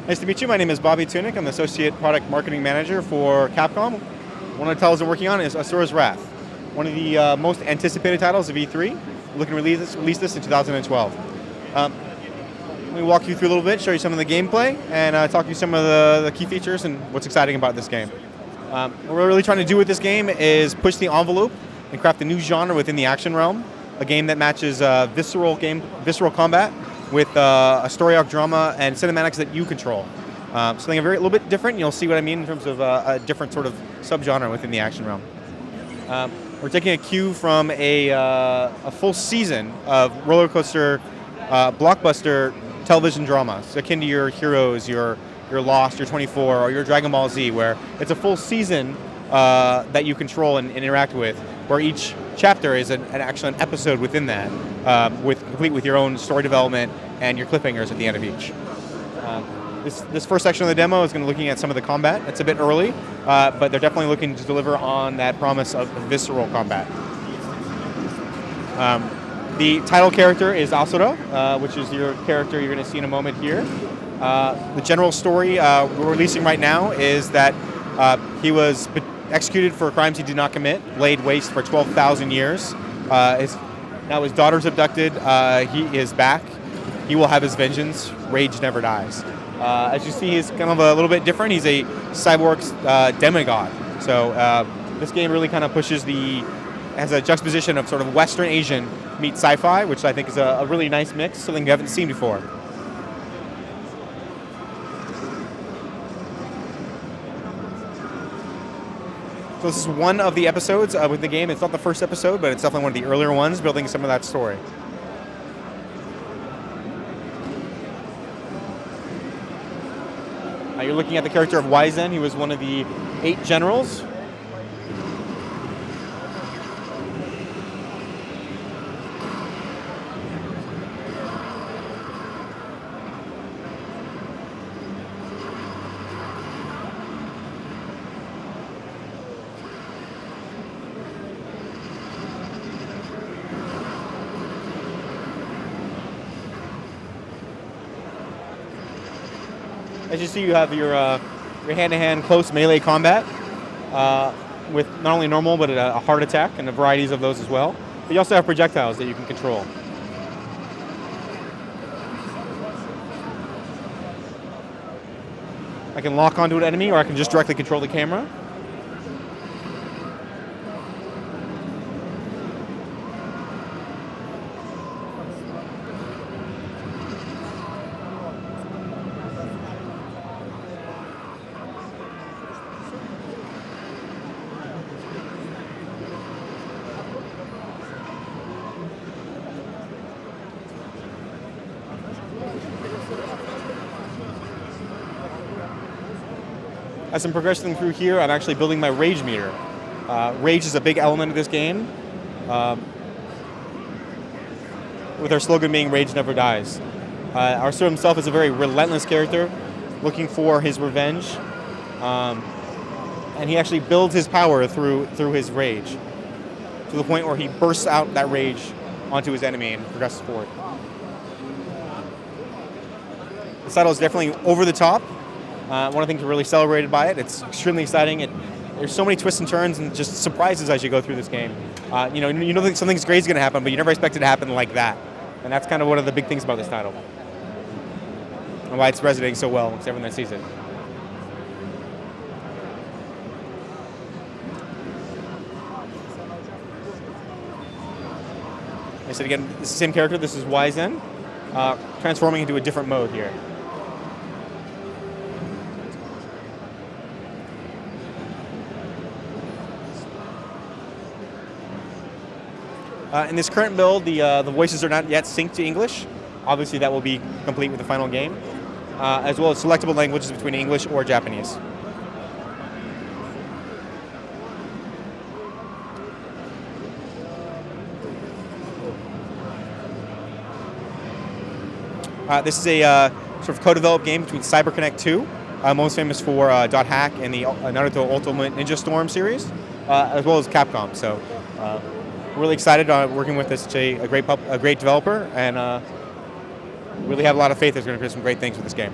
Nice to meet you. My name is Bobby Tunick. I'm the Associate Product Marketing Manager for Capcom. One of the titles we're working on is Asura's Wrath, one of the most anticipated titles of E3. We're looking to release this in 2012. Let me walk you through a little bit, show you some of the gameplay, and talk you some of the key features and what's exciting about this game. What we're really trying to do with this game is push the envelope and craft a new genre within the action realm, a game that matches visceral combat with a story arc drama and cinematics that you control. Something a little bit different. You'll see what I mean in terms of a different sort of subgenre within the action realm. We're taking a cue from a full season of roller coaster blockbuster television dramas, akin to your Heroes, your Lost, your 24, or your Dragon Ball Z, where it's a full season that you control and interact with, where each chapter is actually an episode within that, complete with your own story development and your cliffhangers at the end of each. This first section of the demo is going to be looking at some of the combat. It's a bit early, but they're definitely looking to deliver on that promise of visceral combat. The title character is Asura, which is your character you're going to see in a moment here. The general story we're releasing right now is that he was executed for crimes he did not commit, laid waste for 12,000 years. Now his daughter's abducted. He is back. He will have his vengeance. Rage never dies. As you see, he's kind of a little bit different. He's a cyborg demigod. So this game really kind of has a juxtaposition of sort of Western Asian meets sci-fi, which I think is a really nice mix, something you haven't seen before. So this is one of the episodes with the game. It's not the first episode, but it's definitely one of the earlier ones, building some of that story. You're looking at the character of Wizen. He was one of the 8 generals. As you see, you have your hand-to-hand close melee combat with not only normal, but a hard attack and a varieties of those as well. But you also have projectiles that you can control. I can lock onto an enemy, or I can just directly control the camera. As I'm progressing through here, I'm actually building my rage meter. Rage is a big element of this game, with our slogan being "Rage never dies." Asura himself is a very relentless character, looking for his revenge, and he actually builds his power through his rage, to the point where he bursts out that rage onto his enemy and progresses forward. The title is definitely over the top. One of the things we're really celebrated by it. It's extremely exciting. There's so many twists and turns and just surprises as you go through this game. You know that something great is going to happen, but you never expect it to happen like that. And that's kind of one of the big things about this title, and why it's resonating so well with everyone that sees it. I said again, it's the same character. This is Wizen, transforming into a different mode here. In this current build, the voices are not yet synced to English. Obviously, that will be complete with the final game, as well as selectable languages between English or Japanese. This is a sort of co-developed game between CyberConnect 2, most famous for .hack and the Naruto Ultimate Ninja Storm series, as well as Capcom. So really excited working with this a great developer, and really have a lot of faith there's going to be some great things with this game.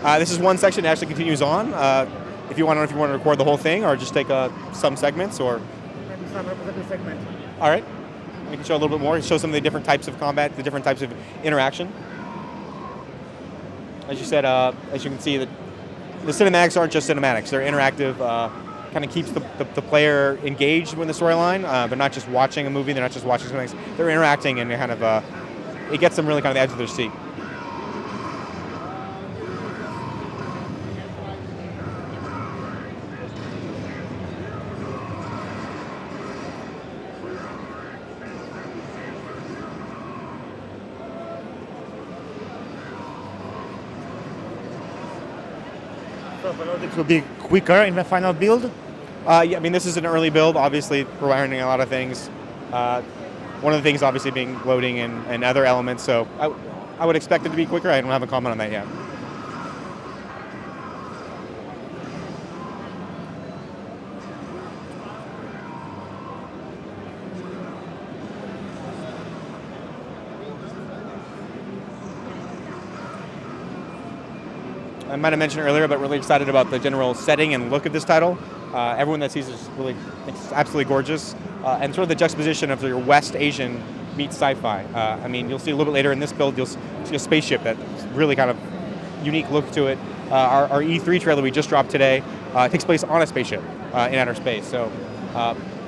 This is one section that actually continues on. If you want to record the whole thing or just take some segments or... Maybe some representative segment. All right. We can show a little bit more, show some of the different types of combat, the different types of interaction. As you said, as you can see, the cinematics aren't just cinematics. They're interactive, kind of keeps the player engaged with the storyline. They're not just watching a movie, they're not just watching something. They're interacting and kind of, it gets them really kind of the edge of their seat. So it will be quicker in the final build? Yeah, I mean, this is an early build. Obviously, we're learning a lot of things. One of the things, obviously, being loading and other elements. So I would expect it to be quicker. I don't have a comment on that yet. I might have mentioned earlier, but really excited about the general setting and look of this title. Everyone that sees it is really, it's absolutely gorgeous. And sort of the juxtaposition of your West Asian meets sci-fi. I mean, you'll see a little bit later in this build, you'll see a spaceship that's really kind of unique look to it. Our E3 trailer we just dropped today takes place on a spaceship in outer space. So,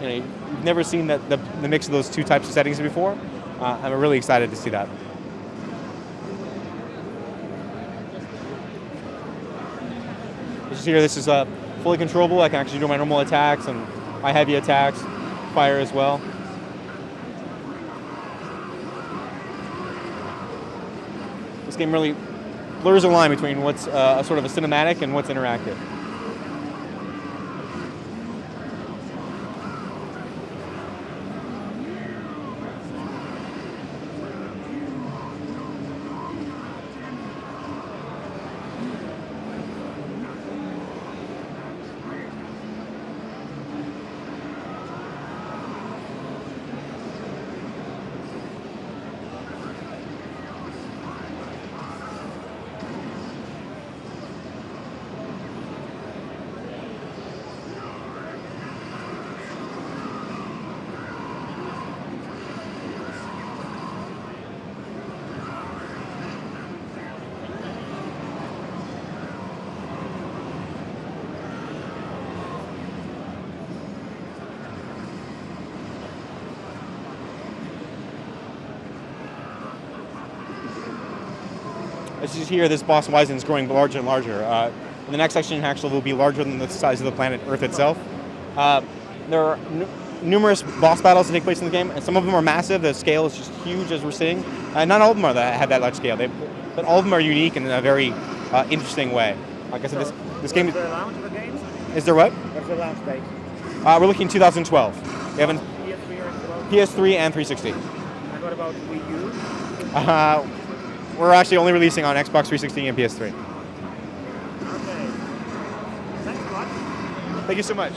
you've never seen the mix of those two types of settings before. I'm really excited to see that. Here, this is fully controllable. I can actually do my normal attacks and my heavy attacks, fire as well. This game really blurs the line between what's a sort of a cinematic and what's interactive. As you see here, this boss Wyzen is growing larger and larger. In the next section, actually, will be larger than the size of the planet Earth itself. There are numerous boss battles that take place in the game, and some of them are massive. The scale is just huge, as we're seeing. Not all of them have that large scale, but all of them are unique in a very interesting way. Like I said, this game... Is there a launch of the game? Is there what? What's the launch date? We're looking 2012. We haven't... PS3 and 360. And what about Wii U? We're actually only releasing on Xbox 360 and PS3. Okay. Thanks a lot. Thank you so much.